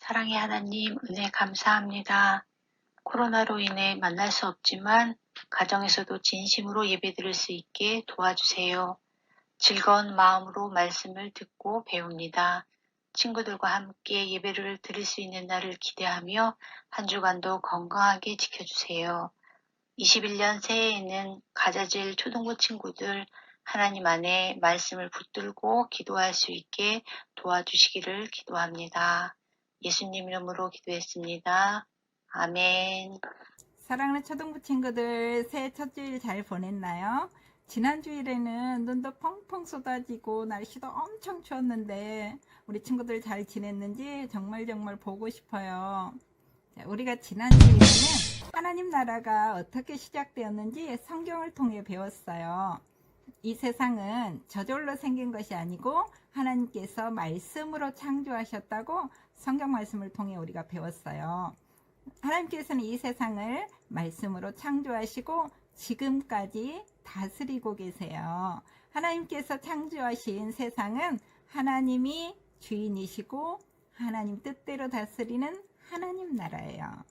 사랑의 하나님, 은혜 감사합니다. 코로나로 인해 만날 수 없지만 가정에서도 진심으로 예배드릴 수 있게 도와주세요. 즐거운 마음으로 말씀을 듣고 배웁니다. 친구들과 함께 예배를 드릴 수 있는 날을 기대하며 한 주간도 건강하게 지켜주세요. 21년 새해에는 가자질 초등부 친구들 하나님 안에 말씀을 붙들고 기도할 수 있게 도와주시기를 기도합니다. 예수님 이름으로 기도했습니다. 아멘. 사랑하는 초등부 친구들, 새해 첫 주일 잘 보냈나요? 지난 주일에는 눈도 펑펑 쏟아지고 날씨도 엄청 추웠는데 우리 친구들 잘 지냈는지 정말 보고 싶어요. 우리가 지난 주일에는 하나님 나라가 어떻게 시작되었는지 성경을 통해 배웠어요. 이 세상은 저절로 생긴 것이 아니고 하나님께서 말씀으로 창조하셨다고 성경 말씀을 통해 우리가 배웠어요. 하나님께서는 이 세상을 말씀으로 창조하시고 지금까지 다스리고 계세요. 하나님께서 창조하신 세상은 하나님이 주인이시고 하나님 뜻대로 다스리는 하나님 나라예요.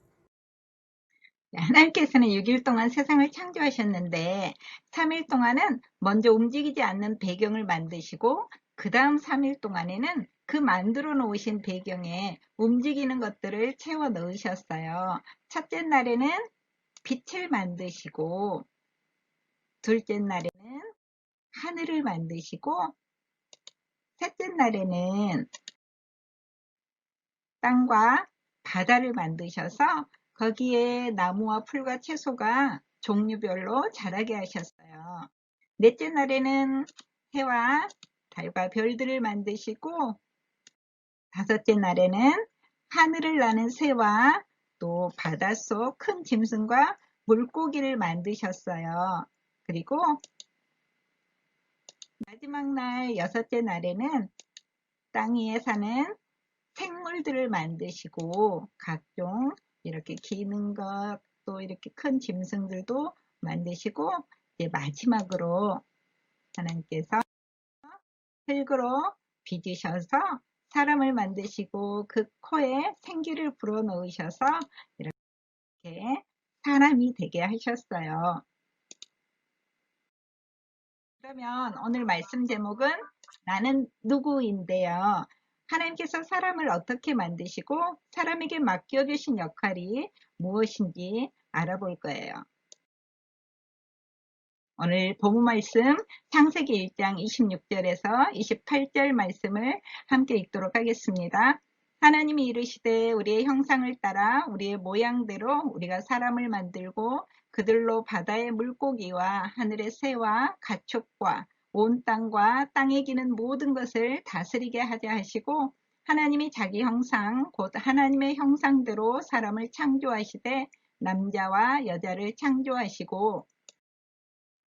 하나님께서는 6일 동안 세상을 창조하셨는데 3일 동안은 먼저 움직이지 않는 배경을 만드시고 그 다음 3일 동안에는 그 만들어 놓으신 배경에 움직이는 것들을 채워 넣으셨어요. 첫째 날에는 빛을 만드시고 둘째 날에는 하늘을 만드시고 셋째 날에는 땅과 바다를 만드셔서 거기에 나무와 풀과 채소가 종류별로 자라게 하셨어요. 넷째 날에는 해와 달과 별들을 만드시고 다섯째 날에는 하늘을 나는 새와 또 바닷속 큰 짐승과 물고기를 만드셨어요. 그리고 마지막 날 여섯째 날에는 땅 위에 사는 생물들을 만드시고 각종 이렇게 기는 것 또 이렇게 큰 짐승들도 만드시고 이제 마지막으로 하나님께서 흙으로 빚으셔서 사람을 만드시고 그 코에 생기를 불어 넣으셔서 이렇게 사람이 되게 하셨어요. 그러면 오늘 말씀 제목은 나는 누구인데요. 하나님께서 사람을 어떻게 만드시고 사람에게 맡겨주신 역할이 무엇인지 알아볼 거예요. 오늘 본문 말씀 창세기 1장 26절에서 28절 말씀을 함께 읽도록 하겠습니다. 하나님이 이르시되 우리의 형상을 따라 우리의 모양대로 우리가 사람을 만들고 그들로 바다의 물고기와 하늘의 새와 가축과 온 땅과 땅에 기는 모든 것을 다스리게 하자 하시고 하나님이 자기 형상 곧 하나님의 형상대로 사람을 창조하시되 남자와 여자를 창조하시고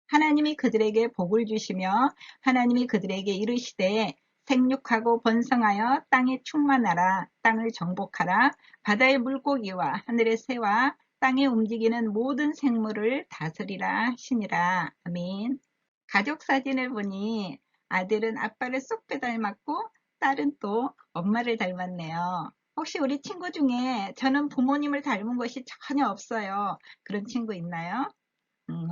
하나님이 그들에게 복을 주시며 하나님이 그들에게 이르시되 생육하고 번성하여 땅에 충만하라 땅을 정복하라 바다의 물고기와 하늘의 새와 땅에 움직이는 모든 생물을 다스리라 하시니라. 아멘. 가족 사진을 보니 아들은 아빠를 쏙 빼닮았고 딸은 또 엄마를 닮았네요. 혹시 우리 친구 중에 저는 부모님을 닮은 것이 전혀 없어요. 그런 친구 있나요?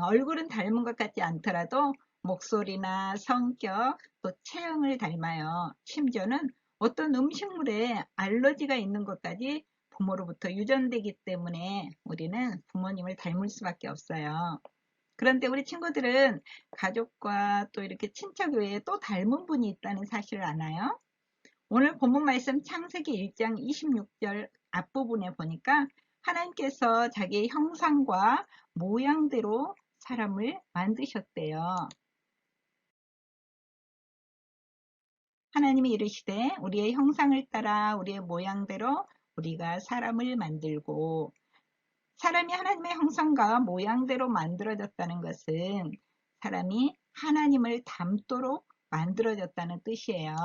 얼굴은 닮은 것 같지 않더라도 목소리나 성격, 또 체형을 닮아요. 심지어는 어떤 음식물에 알러지가 있는 것까지 부모로부터 유전되기 때문에 우리는 부모님을 닮을 수밖에 없어요. 그런데 우리 친구들은 가족과 또 이렇게 친척 외에 또 닮은 분이 있다는 사실을 아나요? 오늘 본문 말씀 창세기 1장 26절 앞부분에 보니까 하나님께서 자기의 형상과 모양대로 사람을 만드셨대요. 하나님이 이르시되 우리의 형상을 따라 우리의 모양대로 우리가 사람을 만들고 사람이 하나님의 형상과 모양대로 만들어졌다는 것은 사람이 하나님을 닮도록 만들어졌다는 뜻이에요.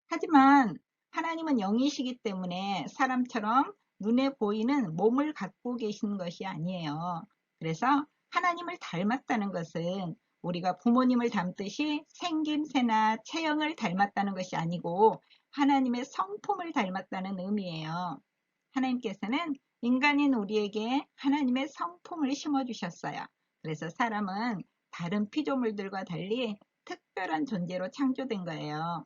하지만 하나님은 영이시기 때문에 사람처럼 눈에 보이는 몸을 갖고 계신 것이 아니에요. 그래서 하나님을 닮았다는 것은 우리가 부모님을 닮듯이 생김새나 체형을 닮았다는 것이 아니고 하나님의 성품을 닮았다는 의미예요. 하나님께서는 인간인 우리에게 하나님의 성품을 심어주셨어요. 그래서 사람은 다른 피조물들과 달리 특별한 존재로 창조된 거예요.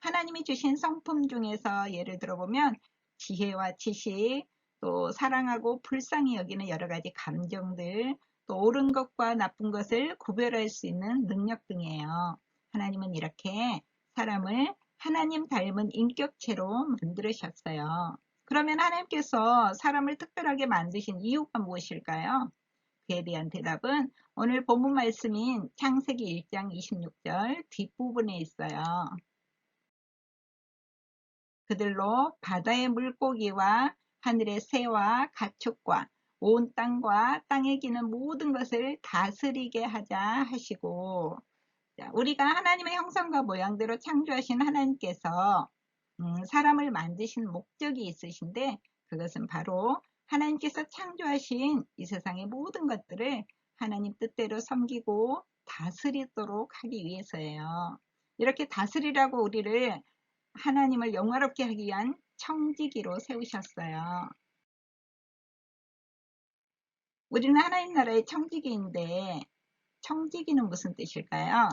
하나님이 주신 성품 중에서 예를 들어보면 지혜와 지식, 또 사랑하고 불쌍히 여기는 여러 가지 감정들, 또 옳은 것과 나쁜 것을 구별할 수 있는 능력 등이에요. 하나님은 이렇게 사람을 하나님 닮은 인격체로 만들으셨어요. 그러면 하나님께서 사람을 특별하게 만드신 이유가 무엇일까요? 그에 대한 대답은 오늘 본문 말씀인 창세기 1장 26절 뒷부분에 있어요. 그들로 바다의 물고기와 하늘의 새와 가축과 온 땅과 땅에 기는 모든 것을 다스리게 하자 하시고, 우리가 하나님의 형상과 모양대로 창조하신 하나님께서 사람을 만드신 목적이 있으신데, 그것은 바로 하나님께서 창조하신 이 세상의 모든 것들을 하나님 뜻대로 섬기고 다스리도록 하기 위해서예요. 이렇게 다스리라고 우리를 하나님을 영화롭게 하기 위한 청지기로 세우셨어요. 우리는 하나님 나라의 청지기인데, 청지기는 무슨 뜻일까요?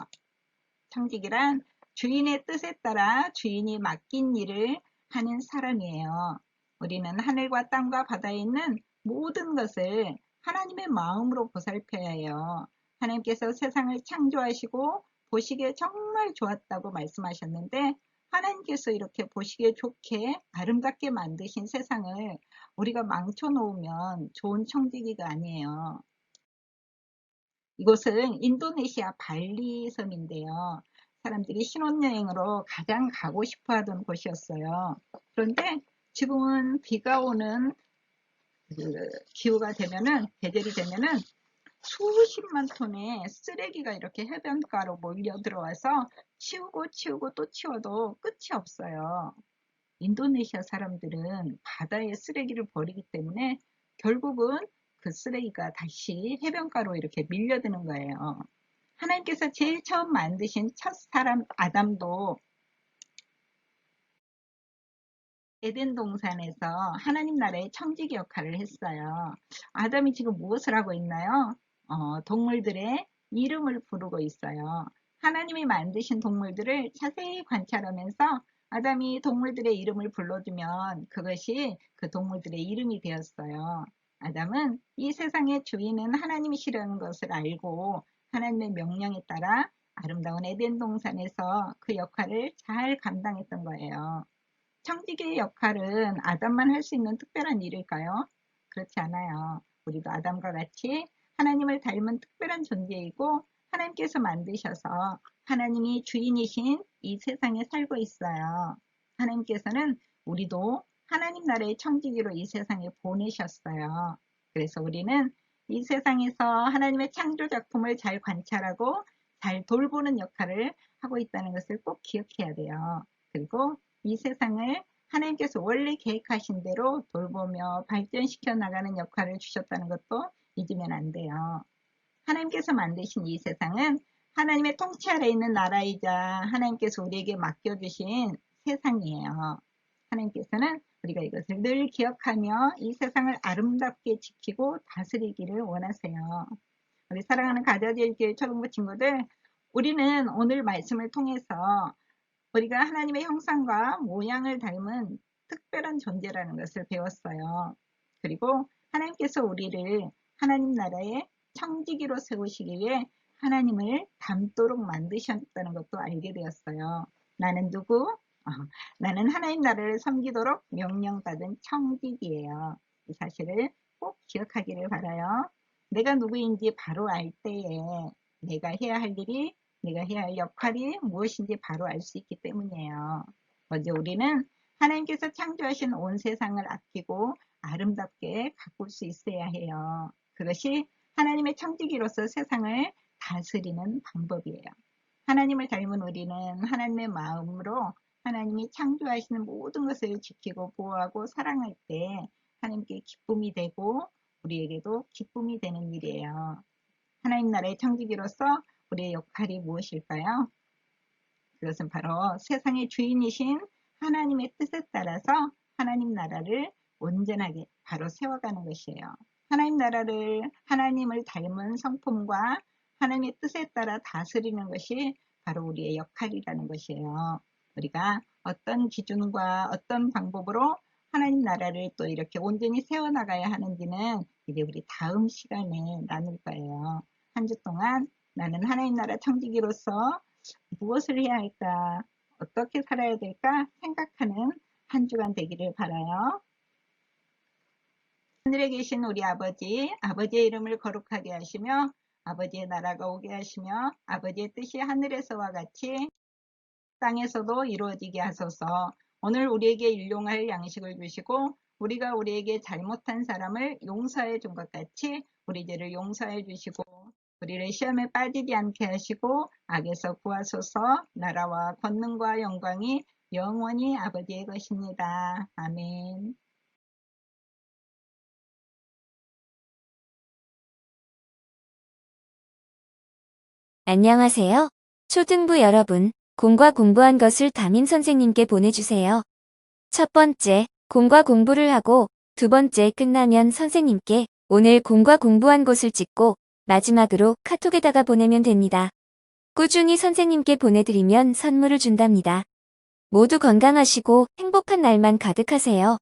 청지기란 주인의 뜻에 따라 주인이 맡긴 일을 하는 사람이에요. 우리는 하늘과 땅과 바다에 있는 모든 것을 하나님의 마음으로 보살펴야 해요. 하나님께서 세상을 창조하시고 보시기에 정말 좋았다고 말씀하셨는데, 하나님께서 이렇게 보시기에 좋게 아름답게 만드신 세상을 우리가 망쳐놓으면 좋은 청지기가 아니에요. 이곳은 인도네시아 발리 섬인데요. 사람들이 신혼여행으로 가장 가고 싶어 하던 곳이었어요. 그런데 지금은 비가 오는 기후가 되면은, 계절이 되면은 수십만 톤의 쓰레기가 이렇게 해변가로 몰려 들어와서 치우고 또 치워도 끝이 없어요. 인도네시아 사람들은 바다에 쓰레기를 버리기 때문에 결국은 그 쓰레기가 다시 해변가로 이렇게 밀려드는 거예요. 하나님께서 제일 처음 만드신 첫 사람 아담도 에덴 동산에서 하나님 나라의 청지기 역할을 했어요. 아담이 지금 무엇을 하고 있나요? 동물들의 이름을 부르고 있어요. 하나님이 만드신 동물들을 자세히 관찰하면서 아담이 동물들의 이름을 불러주면 그것이 그 동물들의 이름이 되었어요. 아담은 이 세상의 주인은 하나님이시라는 것을 알고 하나님의 명령에 따라 아름다운 에덴 동산에서 그 역할을 잘 감당했던 거예요. 청지기의 역할은 아담만 할 수 있는 특별한 일일까요? 그렇지 않아요. 우리도 아담과 같이 하나님을 닮은 특별한 존재이고 하나님께서 만드셔서 하나님이 주인이신 이 세상에 살고 있어요. 하나님께서는 우리도 하나님 나라의 청지기로 이 세상에 보내셨어요. 그래서 우리는 이 세상에서 하나님의 창조 작품을 잘 관찰하고 잘 돌보는 역할을 하고 있다는 것을 꼭 기억해야 돼요. 그리고 이 세상을 하나님께서 원래 계획하신 대로 돌보며 발전시켜 나가는 역할을 주셨다는 것도 잊으면 안 돼요. 하나님께서 만드신 이 세상은 하나님의 통치 아래 있는 나라이자 하나님께서 우리에게 맡겨주신 세상이에요. 하나님께서는 우리가 이것을 늘 기억하며 이 세상을 아름답게 지키고 다스리기를 원하세요. 우리 사랑하는 가자질교회 초등부 친구들, 우리는 오늘 말씀을 통해서 우리가 하나님의 형상과 모양을 닮은 특별한 존재라는 것을 배웠어요. 그리고 하나님께서 우리를 하나님 나라의 청지기로 세우시기 위해 하나님을 닮도록 만드셨다는 것도 알게 되었어요. 나는 누구? 나는 하나님 나라를 섬기도록 명령받은 청지기예요. 이 사실을 꼭 기억하기를 바라요. 내가 누구인지 바로 알 때에 내가 해야 할 일이, 내가 해야 할 역할이 무엇인지 바로 알 수 있기 때문이에요. 먼저 우리는 하나님께서 창조하신 온 세상을 아끼고 아름답게 가꿀 수 있어야 해요. 그것이 하나님의 청지기로서 세상을 다스리는 방법이에요. 하나님을 닮은 우리는 하나님의 마음으로 하나님이 창조하시는 모든 것을 지키고 보호하고 사랑할 때 하나님께 기쁨이 되고 우리에게도 기쁨이 되는 일이에요. 하나님 나라의 청지기로서 우리의 역할이 무엇일까요? 그것은 바로 세상의 주인이신 하나님의 뜻에 따라서 하나님 나라를 온전하게 바로 세워가는 것이에요. 하나님 나라를 하나님을 닮은 성품과 하나님의 뜻에 따라 다스리는 것이 바로 우리의 역할이라는 것이에요. 우리가 어떤 기준과 어떤 방법으로 하나님 나라를 또 이렇게 온전히 세워나가야 하는지는 이제 우리 다음 시간에 나눌 거예요. 한 주 동안 나는 하나님 나라 청지기로서 무엇을 해야 할까? 어떻게 살아야 될까? 생각하는 한 주간 되기를 바라요. 하늘에 계신 우리 아버지, 아버지의 이름을 거룩하게 하시며 아버지의 나라가 오게 하시며 아버지의 뜻이 하늘에서와 같이 땅에서도 이루어지게 하소서. 오늘 우리에게 일용할 양식을 주시고 우리가 우리에게 잘못한 사람을 용서해 준 것 같이 우리 죄를 용서해 주시고 우리를 시험에 빠지지 않게 하시고 악에서 구하소서. 나라와 권능과 영광이 영원히 아버지의 것입니다. 아멘. 안녕하세요. 초등부 여러분, 공과 공부한 것을 담임 선생님께 보내주세요. 첫 번째, 공과 공부를 하고 두 번째 끝나면 선생님께 오늘 공과 공부한 것을 찍고 마지막으로 카톡에다가 보내면 됩니다. 꾸준히 선생님께 보내드리면 선물을 준답니다. 모두 건강하시고 행복한 날만 가득하세요.